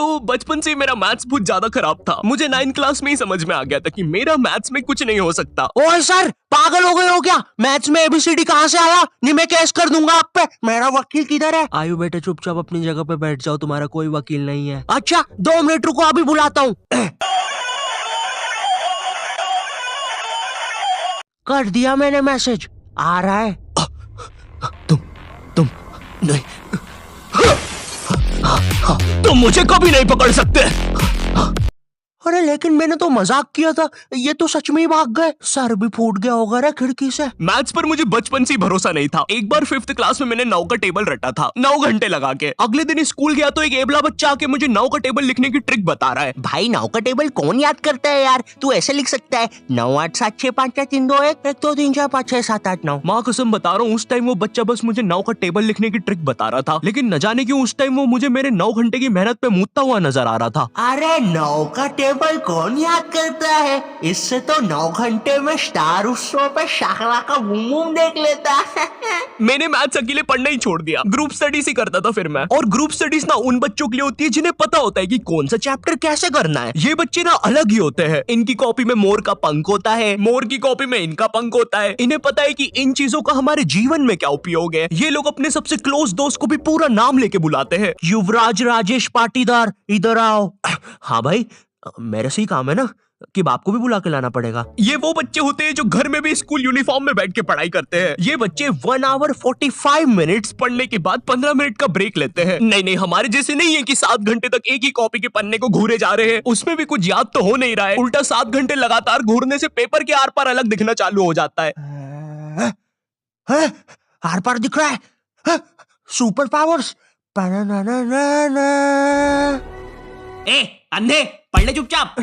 तो बचपन से मेरा मैथ्स बहुत ज्यादा खराब था। मुझे 9th क्लास में ही समझ में आ गया था कि मेरा मैथ्स में कुछ नहीं हो सकता। ओए सर, पागल हो गए हो क्या? मैथ्स में एबीसीडी कहाँ से आया? नहीं, मैं केस कर दूंगा आप पे। मेरा वकील किधर है? आयु बेटे, चुपचाप अपनी जगह पे बैठ जाओ, तुम्हारा कोई वकील नहीं है। अच्छा, 2 मिनट रुको, अभी बुलाता हूँ। कर दिया मैंने मैसेज, आ रहा है। तुम नहीं, तुम मुझे कभी नहीं पकड़ सकते। अरे लेकिन मैंने तो मजाक किया था, ये तो सच में ही भाग गए। सर भी फूट गया होगा रे खिड़की से। मैथ्स पर मुझे बचपन से ही भरोसा नहीं था। एक बार 5th क्लास में मैंने 9 का टेबल रटा था, 9 घंटे लगा के। अगले दिन स्कूल गया तो एक एबला बच्चा आके मुझे 9 का टेबल लिखने की ट्रिक बता रहा है। भाई 9 का टेबल कौन याद करता है यार? तू ऐसे लिख सकता है 9 8 7 6 5 4 3 2 1 1 2 3 4 5 6 7 8 9। माँ कसम बता रहा हूँ, उस टाइम वो बच्चा बस मुझे 9 का टेबल लिखने की ट्रिक बता रहा था, लेकिन न जाने क्यों उस टाइम वो मुझे मेरे 9 घंटे की मेहनत पे मूतता हुआ नजर आ रहा था। अरे 9 का टेबल कौन याद करता है? इससे तो 9 घंटे में स्टार उत्सव पे शाहरा का बूम बूम देख लेता है। मैंने मैथ्स अकेले पढ़ना ही छोड़ दिया, ग्रुप स्टडीज ही करता था फिर मैं। और ग्रुप स्टडीज ना उन बच्चों के लिए होती है जिन्हें पता होता है कि कौन सा चैप्टर कैसे करना है। ये बच्चे ना अलग ही होते हैं। इनकी कॉपी में मोर का पंख होता है, मोर की कॉपी में इनका पंख होता है। इन्हें पता है कि इन चीजों का हमारे जीवन में क्या उपयोग है। ये लोग अपने सबसे क्लोज दोस्त को भी पूरा नाम लेके बुलाते हैं। युवराज राजेश पाटीदार, इधर आओ। हाँ भाई, मेरे से ही काम है ना कि बाप को भी बुला के लाना पड़ेगा। ये वो बच्चे होते हैं जो घर में भी स्कूल यूनिफॉर्म में बैठ के पढ़ाई करते हैं। ये बच्चे 1 आवर 45 मिनट्स पढ़ने के बाद 15 मिनट का ब्रेक लेते हैं। नहीं, हमारे जैसे नहीं है कि 7 घंटे तक एक ही कॉपी के पन्ने को घूरे जा रहे हैं। उसमें भी कुछ याद तो हो नहीं रहा है। उल्टा 7 घंटे लगातार घूरने से पेपर के आर पार अलग दिखना चालू हो जाता है। आर पार दिख रहा है। Super powers. ए अंधे, पढ़ ले चुपचाप।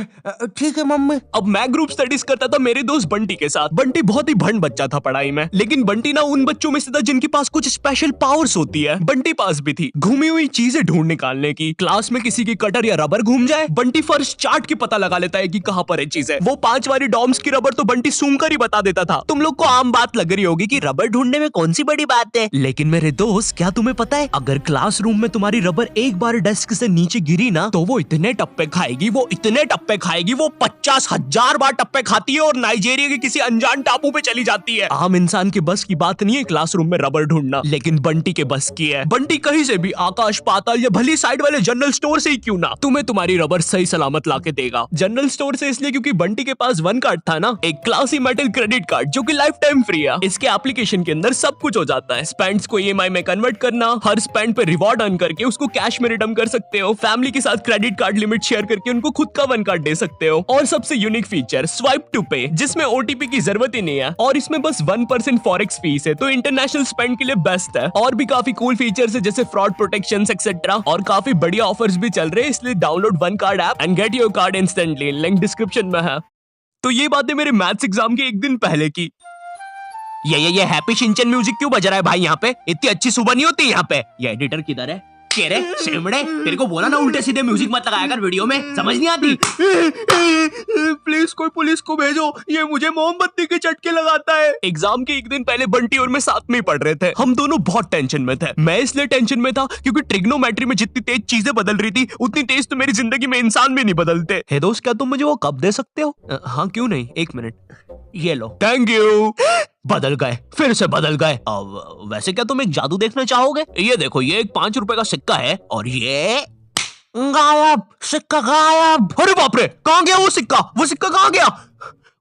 ठीक है मम्मी। अब मैं ग्रुप स्टडीज करता था मेरे दोस्त बंटी के साथ। बंटी बहुत ही भंड बच्चा था पढ़ाई में, लेकिन बंटी ना उन बच्चों में से था जिनके पास कुछ स्पेशल पावर्स होती है। बंटी पास भी थी घूमी हुई चीजें ढूंढ निकालने की। क्लास में किसी की कटर या रबर घूम जाए, बंटी फर्स्ट चार्ट के पता लगा लेता है कि कहाँ पर है चीजें। वो 5 वाली डॉम्स की रबर तो बंटी सूंघ कर ही बता देता था। तुम लोग को आम बात लग रही होगी कि रबर ढूंढने में कौन सी बड़ी बात है, लेकिन मेरे दोस्त, क्या तुम्हें पता है, अगर क्लासरूम में तुम्हारी रबर एक बार डेस्क से नीचे गिरी ना, तो वो इतने टप्पे खाएगी, वो इतने टप्पे खाएगी, वो 50,000 बार टप्पे खाती है और नाइजीरिया के किसी अनजान टापू पे चली जाती है। आम इंसान के बस की बात नहीं है क्लासरूम में रबर ढूंढना, लेकिन बंटी के बस की है। बंटी कहीं से भी, आकाश पाताल या भली साइड वाले जनरल स्टोर से ही क्यों ना, तुम्हें तुम्हारी रबर सही सलामत लाके देगा। जनरल स्टोर से इसलिए क्योंकि बंटी के पास 1 कार्ड था ना, एक क्लासी मेटल क्रेडिट कार्ड जो कि लाइफ टाइम फ्री है। इसके एप्लीकेशन के अंदर सब कुछ हो जाता है। स्पेंड्स को EMI में कन्वर्ट करना, हर स्पेंड पे रिवॉर्ड अर्न करके उसको कैश में रिडीम कर सकते हो। फैमिली के साथ क्रेडिट कार्ड लिमिट शेयर करके उनको खुद का 1 कार्ड दे सकते हो। और सबसे यूनिक फीचर स्वाइप टू पे, जिसमें OTP की जरूरत ही नहीं है और इसमें बस 1% फॉरेक्स फीस है, तो इंटरनेशनल स्पेंड के लिए बेस्ट है। और भी काफी कूल फीचर्स है जैसे फ्रॉड प्रोटेक्शन एक्सेट्रा, और काफी बढ़िया ऑफर्स भी चल रहे हैं। इसलिए download 1 card app and get your card instantly, link description में है। तो ये बातें मेरे मैथ्स एग्जाम के एक दिन पहले की। ये हैप्पी शिनचैन म्यूजिक क्यों बज रहा है भाई यहाँ पे? इतनी अच्छी सुबह नहीं होती यहाँ पे। ये एडिटर किधर है? कह रहे सेमड़े, तेरे को बोला ना उल्टे सीधे म्यूजिक मत लगाया कर वीडियो में, समझ नहीं आती। प्लीज कोई पुलिस को भेजो, ये मुझे मोमबत्ती के चटके लगाता है। एग्जाम के एक दिन पहले बंटी और मैं साथ में ही पढ़ रहे थे। हम दोनों बहुत टेंशन में थे। मैं इसलिए टेंशन में था क्योंकि ट्रिग्नोमेट्री में जितनी तेज चीजें बदल रही थी, उतनी तेज तो मेरी जिंदगी में इंसान भी नहीं बदलते। हे दोस्त, क्या तुम मुझे वो कप दे सकते हो? हाँ क्यों नहीं, 1 मिनट, ये लो। Thank you. बदल गए, फिर से बदल गए। अब वैसे क्या तुम एक जादू देखना चाहोगे? ये देखो, ये एक 5 रुपए का सिक्का है और ये गायब, सिक्का गायब। अरे बाप रे, कहाँ गया वो सिक्का? वो सिक्का कहाँ गया?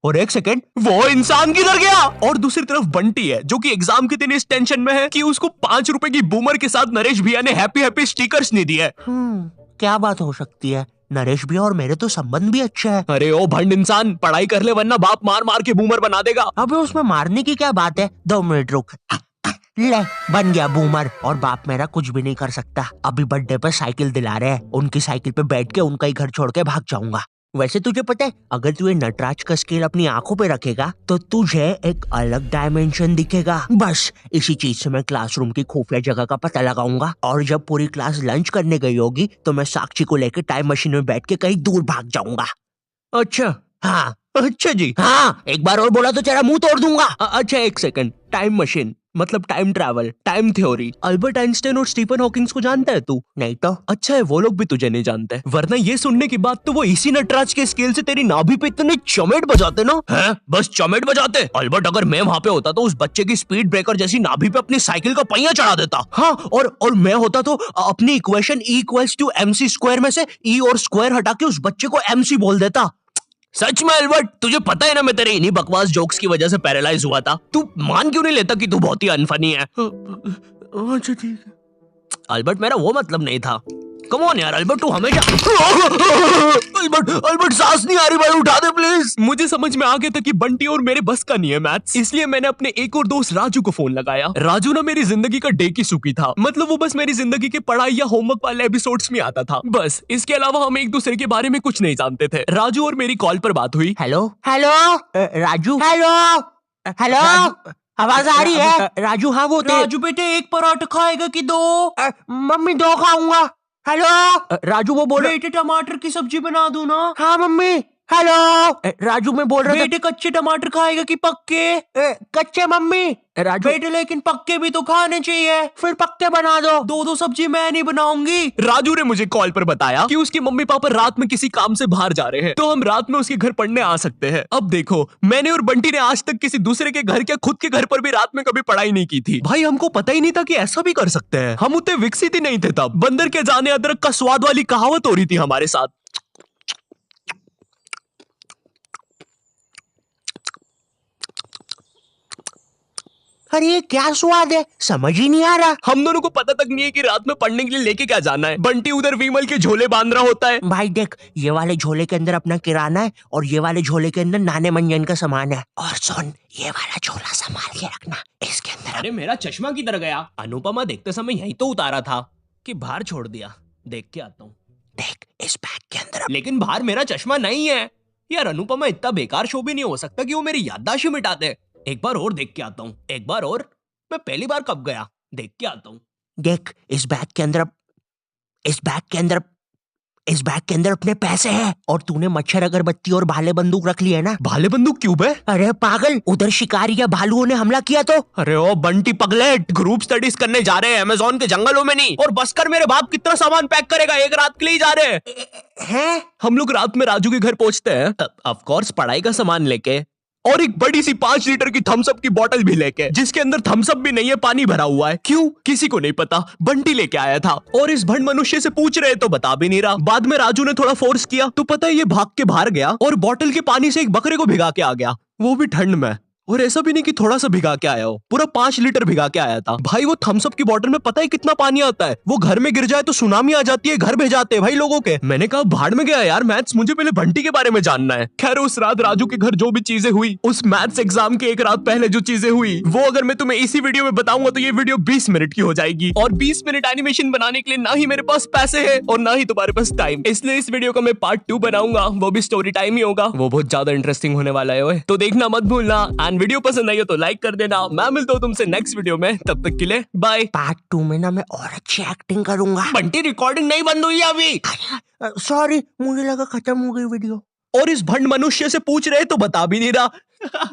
और 1 सेकेंड, वो इंसान किधर गया? और दूसरी तरफ बंटी है जो कि एग्जाम के दिन इस टेंशन में है कि उसको 5 रुपए की बूमर के साथ नरेश भैया ने हैप्पी हैप्पी स्टिकर्स नहीं दिए। क्या बात हो सकती है? नरेश भी और मेरे तो संबंध भी अच्छे हैं। अरे ओ भंड इंसान, पढ़ाई कर ले वरना बाप मार मार के बूमर बना देगा। अबे उसमें मारने की क्या बात है? 2 मिनट रुक। ले, बन गया बूमर और बाप मेरा कुछ भी नहीं कर सकता। अभी बर्थडे पे साइकिल दिला रहे हैं, उनकी साइकिल पे बैठ के उनका ही घर छोड़ के भाग जाऊंगा। वैसे तुझे पता है, अगर तू ये नटराज का स्केल अपनी आंखों पे रखेगा तो तुझे एक अलग डायमेंशन दिखेगा। बस इसी चीज से मैं क्लासरूम की खुफिया जगह का पता लगाऊंगा और जब पूरी क्लास लंच करने गई होगी तो मैं साक्षी को लेकर टाइम मशीन में बैठ के कहीं दूर भाग जाऊंगा। अच्छा, हाँ अच्छा जी। हाँ, एक बार और बोला तो तेरा मुंह तोड़ दूंगा। अच्छा 1 सेकंड, टाइम मशीन मतलब time travel, time theory. Albert Einstein और स्टीफन हॉकिंस को जानता है तू? नहीं तो। अच्छा है वो लोग भी तुझे नहीं जानते, वरना ये सुनने के बाद तो वो इसी नटराज के स्केल से तेरी नाभि पे इतने चमेट बजाते ना। हैं? बस चमेट बजाते? अल्बर्ट अगर मैं वहां पे होता तो उस बच्चे की स्पीड ब्रेकर जैसी नाभि पे अपनी साइकिल का पहिया चढ़ा देता। हाँ, और मैं होता तो अपनी इक्वेशन E = MC स्क्वायर में से E और स्क्वायर हटा के उस बच्चे को MC बोल देता। सच में अल्बर्ट, तुझे पता है ना मैं तेरे इन्हीं बकवास जोक्स की वजह से पैरालाइज हुआ था। तू मान क्यों नहीं लेता कि तू बहुत ही अनफनी है? अच्छा ठीक है। अल्बर्ट मेरा वो मतलब नहीं था। कम ऑन यार अल्बर्ट, तू हमेशा अल्बर्ट सांस नहीं आ रही भाई, उठा दे प्लीज। मुझे समझ में आ गया था कि बंटी और मेरे बस का नहीं है मैथ्स, इसलिए मैंने अपने एक और दोस्त राजू को फोन लगाया। राजू ना मेरी जिंदगी का डे की सुखी था, मतलब वो बस मेरी जिंदगी के पढ़ाई या होमवर्क वाले एपिसोड्स में आता था बस। इसके अलावा हम एक दूसरे के बारे में कुछ नहीं जानते थे। राजू और मेरी कॉल पर बात हुई। Hello hello Raju, hello hello, आवाज आ रही है? राजू, हाँ वो राजू बेटे, एक पराठा खाएगा कि दो? मम्मी 2 खाऊंगा। हेलो राजू, वो बोल रहे बेटे टमाटर की सब्जी बना दूं ना? हाँ मम्मी। हेलो राजू, मैं बोल रहा था बेटे कच्चे टमाटर खाएगा कि पक्के? कच्चे मम्मी। राजू बेटे लेकिन पक्के भी तो खाने चाहिए। फिर पक्के बना दो। दो सब्जी मैं नहीं बनाऊंगी। राजू ने मुझे कॉल पर बताया कि उसकी मम्मी पापा रात में किसी काम से बाहर जा रहे हैं, तो हम रात में उसके घर पढ़ने आ सकते हैं। अब देखो, मैंने और बंटी ने आज तक किसी दूसरे के घर, क्या खुद के घर पर भी रात में कभी पढ़ाई नहीं की थी। भाई हमको पता ही नहीं था कि ऐसा भी कर सकते हैं। हम उतने विकसित ही नहीं थे तब। बंदर के जाने अदरक का स्वाद वाली कहावत हो रही थी हमारे साथ। अरे ये क्या स्वाद है, समझ ही नहीं आ रहा। हम दोनों को पता तक नहीं है कि रात में पढ़ने के लिए लेके क्या जाना है। बंटी उधर विमल के झोले बांध रहा होता है। भाई देख, ये वाले झोले के अंदर अपना किराना है और ये वाले झोले के अंदर नाने मंजन का सामान है। और सुन, ये वाला झोला संभाल के रखना, इसके अंदर। अरे मेरा चश्मा किधर गया? अनुपमा देखते समय यही तो उतारा था कि बाहर छोड़ दिया। देख के आता हूँ। देख, इस बैग के अंदर। लेकिन बाहर मेरा चश्मा नहीं है यार। अनुपमा इतना बेकार शो भी नहीं हो सकता कि वो मेरी याददाश्त ही मिटा दे। एक बार और देख के आता हूँ, एक बार और। मैं पहली बार कब गया? देख के आता हूँ। देख, इस बैग के अंदर अपने पैसे हैं। और तूने मच्छर अगरबत्ती और भाले बंदूक रख ली है ना? भाले बंदूक क्यों बे? अरे पागल, उधर शिकारी या भालुओं ने हमला किया तो। अरे ओ बंटी पगलेट, ग्रुप स्टडीज करने जा रहे हैं अमेज़न के जंगलों में नहीं। और बस कर, मेरे बाप कितना सामान पैक करेगा? एक रात के लिए जा रहे हैं? हम लोग रात में राजू के घर पहुंचते हैं, ऑफ कोर्स पढ़ाई का सामान लेके, और एक बड़ी सी 5 लीटर की थम्स अप की बोतल भी लेके, जिसके अंदर थम्स अप भी नहीं है, पानी भरा हुआ है। क्यों? किसी को नहीं पता, बंटी लेके आया था। और इस भंड मनुष्य से पूछ रहे तो बता भी नहीं रहा। बाद में राजू ने थोड़ा फोर्स किया तो पता है ये भाग के बाहर गया और बोतल के पानी से एक बकरे को भिगा के आ गया, वो भी ठंड में। और ऐसा भी नहीं कि थोड़ा सा भिगा के आया हो, पूरा 5 लीटर भिगा के आया था। भाई वो थम्स अप की बोतल में पता है कितना पानी आता है? वो घर में गिर जाए तो सुनामी आ जाती है, घर भेजाते हैं भाई लोगों के। मैंने कहा भाड़ में गया यार मैथ्स, मुझे पहले बंटी के बारे में जानना है। खैर उस रात राजू के घर जो भी चीजें हुई, उस मैथ्स एग्जाम के एक रात पहले जो चीजें हुई, वो अगर मैं तुम्हें इसी वीडियो में बताऊंगा तो ये वीडियो 20 मिनट की हो जाएगी। और 20 मिनट एनिमेशन बनाने के लिए ना ही मेरे पास पैसे है और ना ही तुम्हारे पास टाइम, इसलिए इस वीडियो का मैं पार्ट 2 बनाऊंगा, वो भी स्टोरी टाइम ही होगा। वो बहुत ज्यादा इंटरेस्टिंग होने वाला है ओए, तो देखना मत भूलना। एंड वीडियो पसंद आई हो तो लाइक कर देना। मैं मिलता हूँ तुमसे नेक्स्ट वीडियो में, तब तक के लिए बाय। पार्ट 2 में ना मैं और अच्छी एक्टिंग करूंगा। बंटी रिकॉर्डिंग नहीं बंद हुई है अभी। सॉरी, मुझे लगा खत्म हो गई वीडियो। और इस भंड मनुष्य से पूछ रहे तो बता भी नहीं रहा।